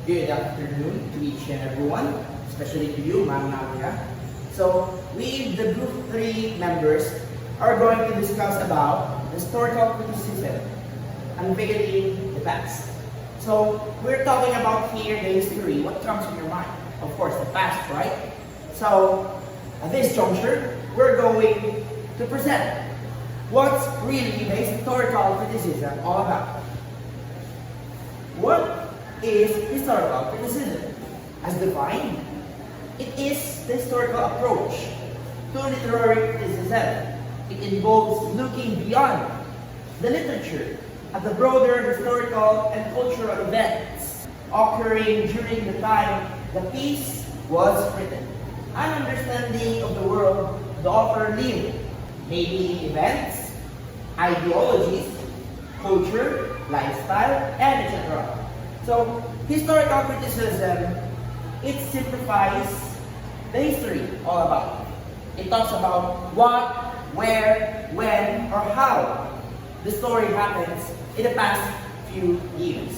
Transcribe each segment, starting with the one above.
Good afternoon to each and everyone, especially to you, Ma'am Nadia. So, we, the Group 3 members, are going to discuss about historical criticism, unveiling the past. So, we're talking about here the history. What comes to your mind? Of course, the past, right? So, at this juncture, we're going to present what's really the historical criticism all about. What is historical criticism? As defined, it is the historical approach to literary criticism. It involves looking beyond the literature at the broader historical and cultural events occurring during the time the piece was written. An understanding of the world the author lived, maybe events, ideologies, culture, lifestyle, and etc. So, historical criticism, it simplifies the history all about. It talks about what, where, when, or how the story happens in the past few years.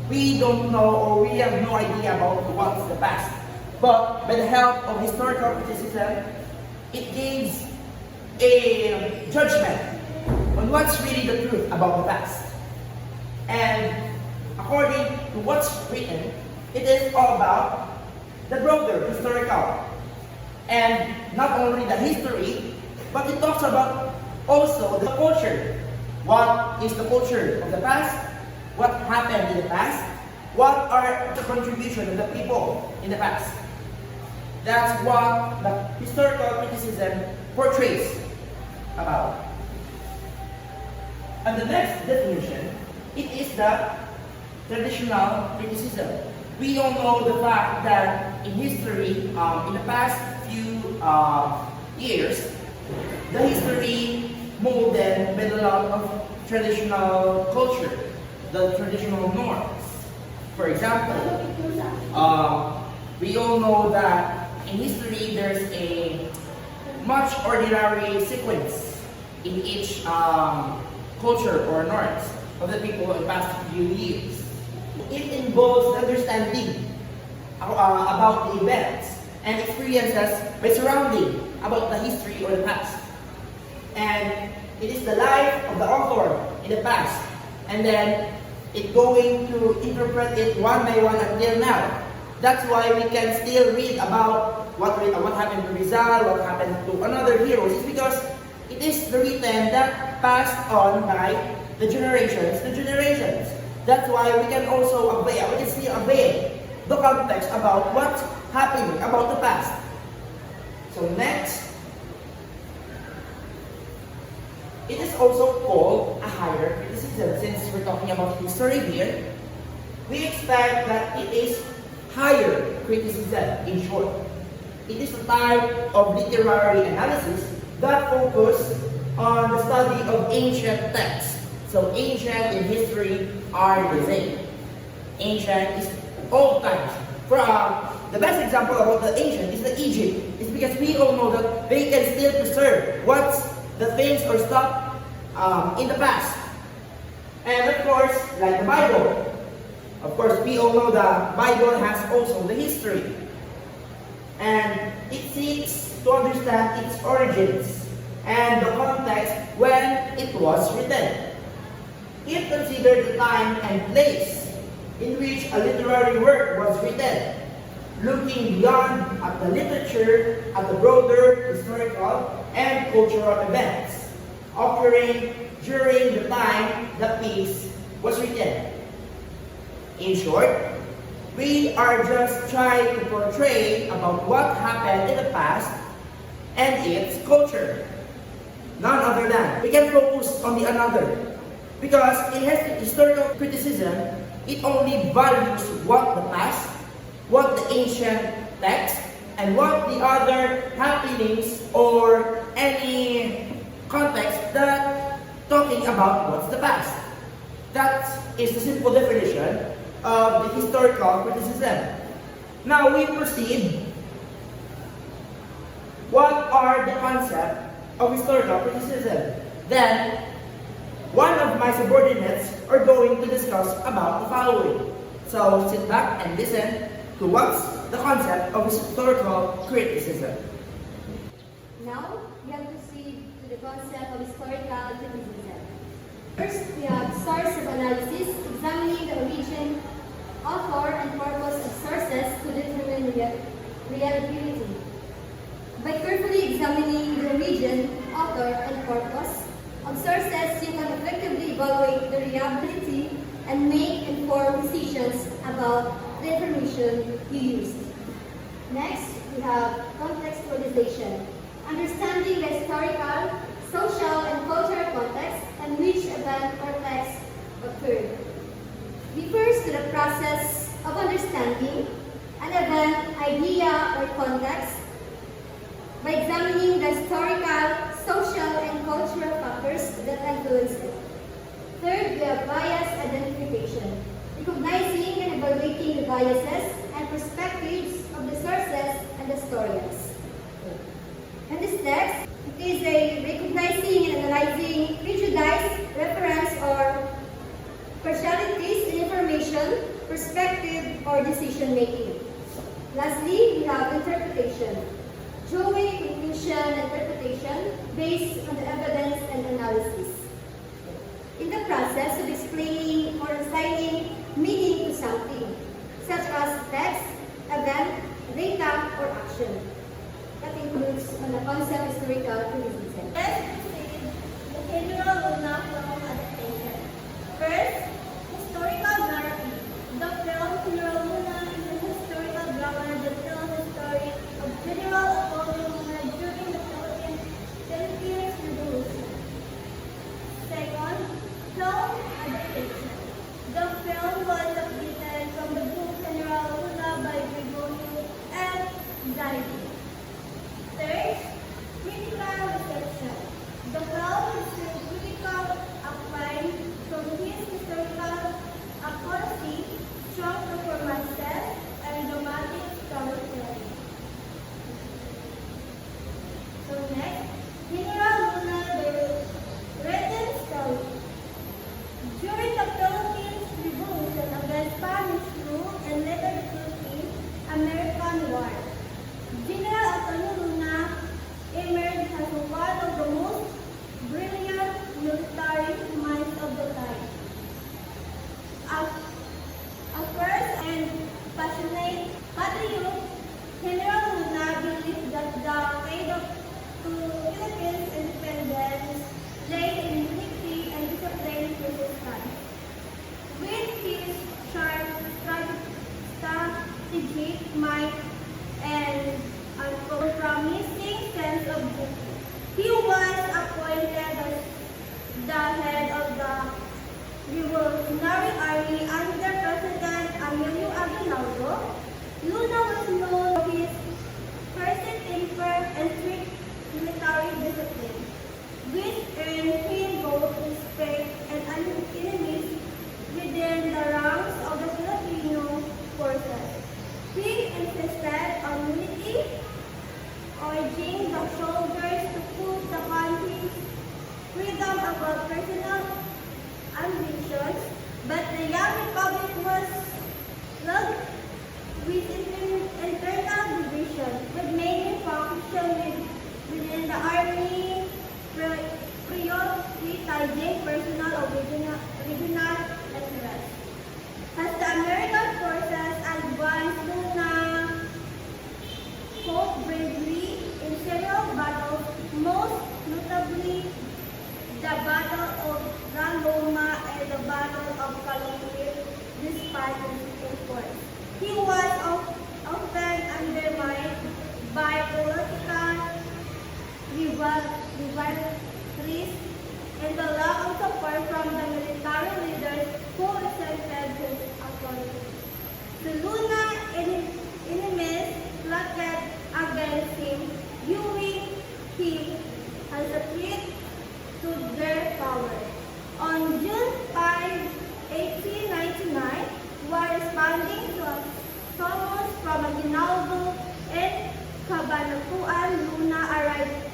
We don't know or we have no idea about what's the past. But by the help of historical criticism, it gives a judgment on what's really the truth about the past. And according to what's written, it is all about the broader historical. And not only the history, but it talks about also the culture. What is the culture of the past? What happened in the past? What are the contributions of the people in the past? That's what the historical criticism portrays about. And the next definition, it is the traditional criticism. We all know the fact that in history, in the past few years, the history molded by a lot of traditional culture, the traditional norms. For example, we all know that in history there's a much ordinary sequence in each culture or norms of the people in the past few years. It involves understanding about the events and experiences by surrounding about the history or the past. And it is the life of the author in the past, and then it going to interpret it one by one until now. That's why we can still read about what happened to Rizal, what happened to another heroes. It's because it is written that passed on by the generations to generations. That's why we can also we can still avail the context about what's happening about the past. So next, it is also called a higher criticism. Since we're talking about history here, we expect that it is higher criticism in short. It is a type of literary analysis that focuses on the study of ancient texts. So ancient and history are the same. Ancient is old times. The best example about the ancient is the Egypt. It's because we all know that they can still preserve what's the things or stuff in the past. And of course, like the Bible. Of course, we all know the Bible has also the history. And it seeks to understand its origins and the context when it was written. It considered the time and place in which a literary work was written, looking beyond at the literature, at the broader historical and cultural events occurring during the time the piece was written. In short, we are just trying to portray about what happened in the past and its culture. None other than we can focus on the another. Because in historical criticism, it only values what the past, what the ancient text, and what the other happenings or any context that talking about what's the past. That is the simple definition of the historical criticism. Now we proceed. What are the concepts of historical criticism? Then, one of my subordinates are going to discuss about the following. So sit back and listen to what's the concept of historical criticism. Now, we have to proceed to the concept of historical criticism. First, we have source of analysis, examining the origin, author, and purpose of sources to determine reliability. By carefully examining the origin, author, and purpose of sources, you can effectively evaluate the reliability and make informed decisions about the information you used. Next, we have contextualization, understanding the historical, social, and cultural context in which event or text occurred. Refers to the process of understanding an event, idea, or context by examining the historical, social, and cultural factors that influence it. Third, we have bias identification, recognizing and evaluating the biases and perspectives of the sources and the historians. In this text, it is a recognizing and analyzing prejudice, reference, or partialities in information, perspective, or decision making. Lastly, we have interpretation, drawing conclusion and interpretation based on the evidence and analysis. In the process of explaining or assigning meaning to something, such as text, event, data, or action. That includes the concept of historical criticism. Let's proceed the general Luna film adaptation. First, historical narrative. The film General Luna is a historical drama that tells the story of General Apollo Luna during the Philippines Revolution. Second, film adaptation. The film was adapted from the book General Luna by Gregorio F. Zaidi. Third, critical reception. The film received critical acclaim from his historical accuracy, strong performances, and dramatic storytelling. So next, General Luna, the written story. During the Philippines Revolution against Spanish rule and later the Philippine-American War, General Antonio Luna emerged as one of the most brilliant military minds of the time. A first and passionate patriot, General Luna believed that the key to Philippines independence lay in unity and disciplined resistance. With his sharp strategic mind and unpromising sense of duty, he was appointed as the head of the Revolutionary Army under President Emilio Aguinaldo. Luna was known for his fierce temper and strict military discipline, which earned him both respect and enemies within the ranks of the Filipino forces. He insisted on unity, urging the soldiers to put the country's freedom above personal ambitions, but the young republic was plagued with internal division, which made him function within the army, prioritizing personal or regional interests. As the American forces advanced, Luna fought bravely in several battles, most notably the Battle of Gran Loma and the Battle of Calauquit, despite his efforts. He was often undermined by political rivalries and the lack of support from the military leaders who resented his authority. The Luna enemies plotted against him, viewing him as a threat to their power. On June 5, 1899, while responding to a summons from Aguinaldo and Cabanatuan, Luna arrived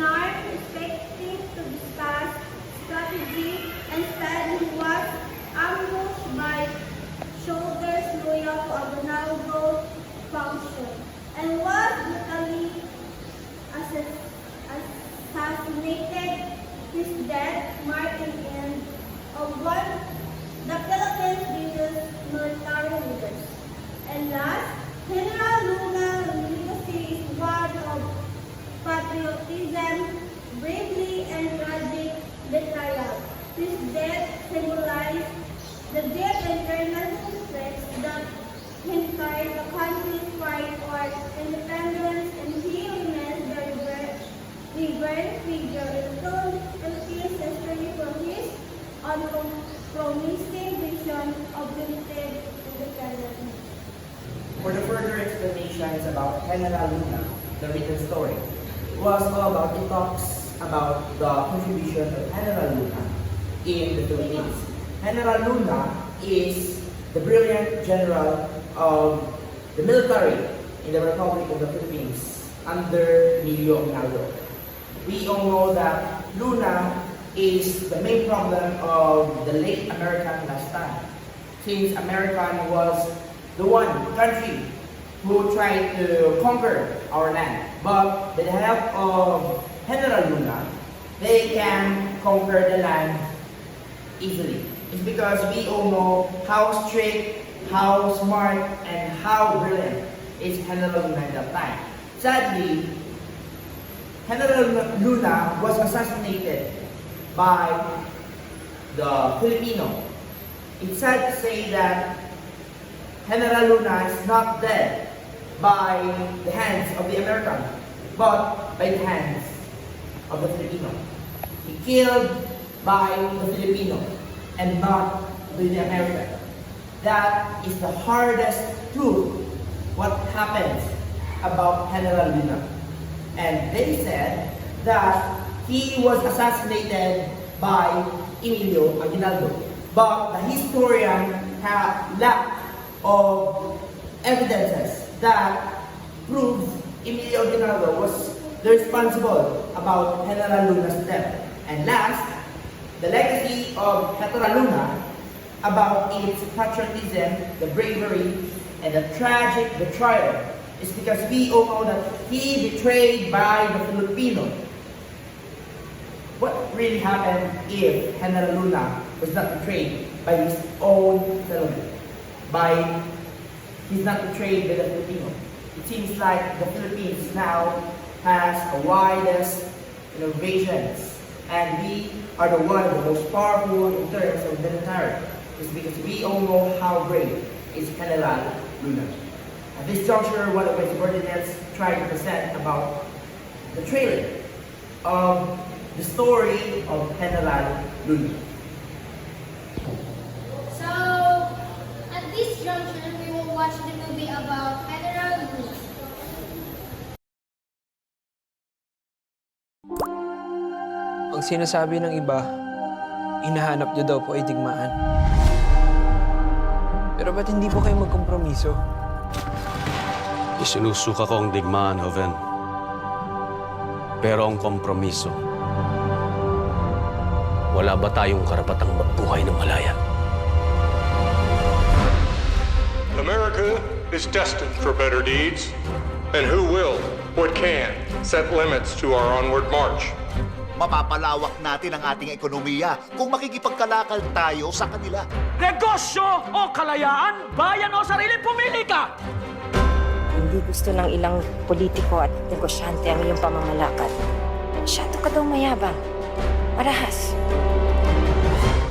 unarmed, expecting to discuss strategy. Instead, he was ambushed His death symbolized the deep internal conflicts that hindered the country's fight for independence, and he remains the revered figure in Philippines history for his unpromising vision of limited independence. For the further explanations about General Luna, the written story, was all about, it talks about the contribution of General Luna in the Philippines. General Luna is the brilliant general of the military in the Republic of the Philippines under Emilio Aguinaldo. We all know that Luna is the main problem of the late American last time, since American was the one country who tried to conquer our land. But with the help of General Luna, they can conquer the land easily. It's because we all know how strict, how smart, and how brilliant is General Luna at that time. Sadly, General Luna was assassinated by the Filipino. It's sad to say that General Luna is not dead by the hands of the American, but by the hands of the Filipino. He killed by the Filipino and not by the American. That is the hardest truth what happens about General Luna. And they said that he was assassinated by Emilio Aguinaldo. But the historian have lack of evidences that proves Emilio Aguinaldo was the responsible about General Luna's death. And last, the legacy of General Luna about its patriotism, the bravery, and the tragic betrayal is because we all know that he betrayed by the Filipino. What really happened if General Luna was not betrayed by his own settlement? He's not betrayed by the Filipino. It seems like the Philippines now has the widest innovations, and we are the one of the most powerful in terms of military. It's because we all know how great is General Luna. At this juncture, one of my subordinates tried to present about the trailer of the story of General Luna. So, at this juncture, we will watch the movie about General Luna. Ang sinasabi ng iba, hinahanap niyo daw po ay digmaan. Pero ba't hindi po kayo magkompromiso? Isinusuka ko ang digmaan, Joven. Pero ang kompromiso, wala ba tayong karapatang magbuhay ng malaya? America is destined for better deeds, and who will or can set limits to our onward march? Mapapalawak natin ang ating ekonomiya kung makikipagkalakal tayo sa kanila. Negosyo o kalayaan, bayan o sarili, pumili ka! Hindi gusto ng ilang politiko at negosyante ang iyong pamamalakad. Masyado ka daw mayabang. Marahas.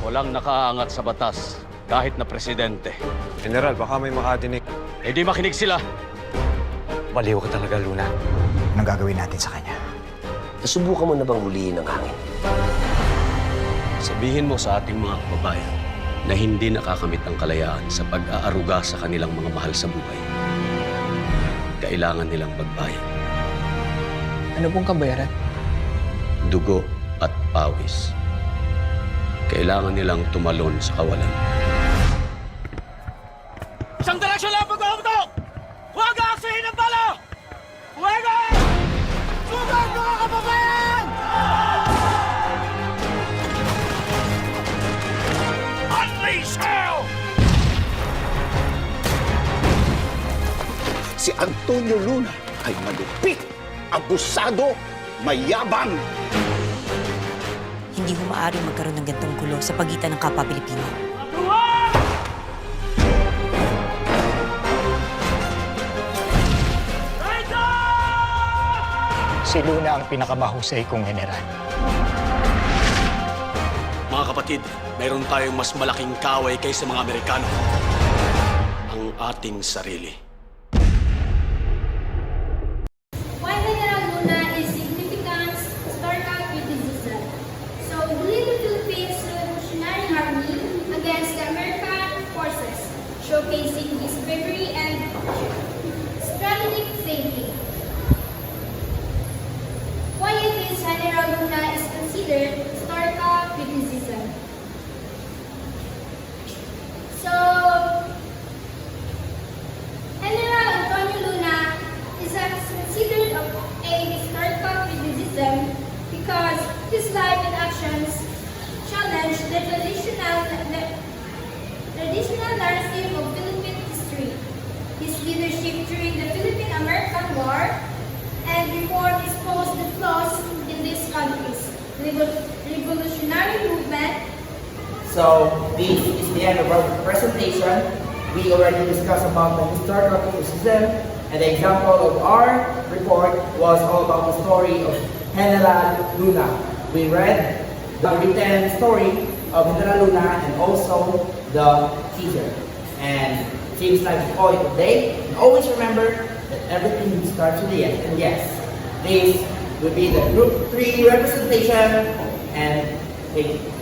Walang nakaangat sa batas, kahit na presidente. General, baka may makadinig. Eh di makinig sila. Baliw ka talaga, Luna. Anong gagawin natin sa kanya? Nasubukan mo na bang huliin ang hangin? Sabihin mo sa ating mga kababayan na hindi nakakamit ang kalayaan sa pag-aaruga sa kanilang mga mahal sa buhay. Kailangan nilang magbayad. Ano pong kabayaran? Dugo at pawis. Kailangan nilang tumalon sa kawalan. Isang direksyon lang pag-auto! Huwag aksihin ang bala! Huwag! Sugat mga kababayan! Unleash hell! Si Antonio Luna ay malupit, abusado, mayabang. Hindi ho maaaring magkaroon ng gantong gulo sa pagitan ng kapwa Pilipino. Si Luna ang pinakamahusay kong general. Mga kapatid, mayroon tayong mas malaking kaaway kaysa mga Amerikano. Ang ating sarili. Why General Luna is significant historical criticism. So, we lead the Philippines Revolutionary Army against the American forces, showcasing his bravery and strategic thinking. Why it is General Luna is considered historical criticism. So, General Antonio Luna is considered a historical criticism because his life and actions challenge the traditional narrative of Philippine history. His leadership during the Philippine-American War and reform exposed the flaws in this country's revolutionary movement. So this is the end of our presentation. We already discussed about the historical criticism, and the example of our report was all about the story of General Luna. We read the written story of General Luna and also the teaser. And seems like the point of the day. And always remember that everything starts with the end. And yes, this will be the Group 3 representation. And thank you.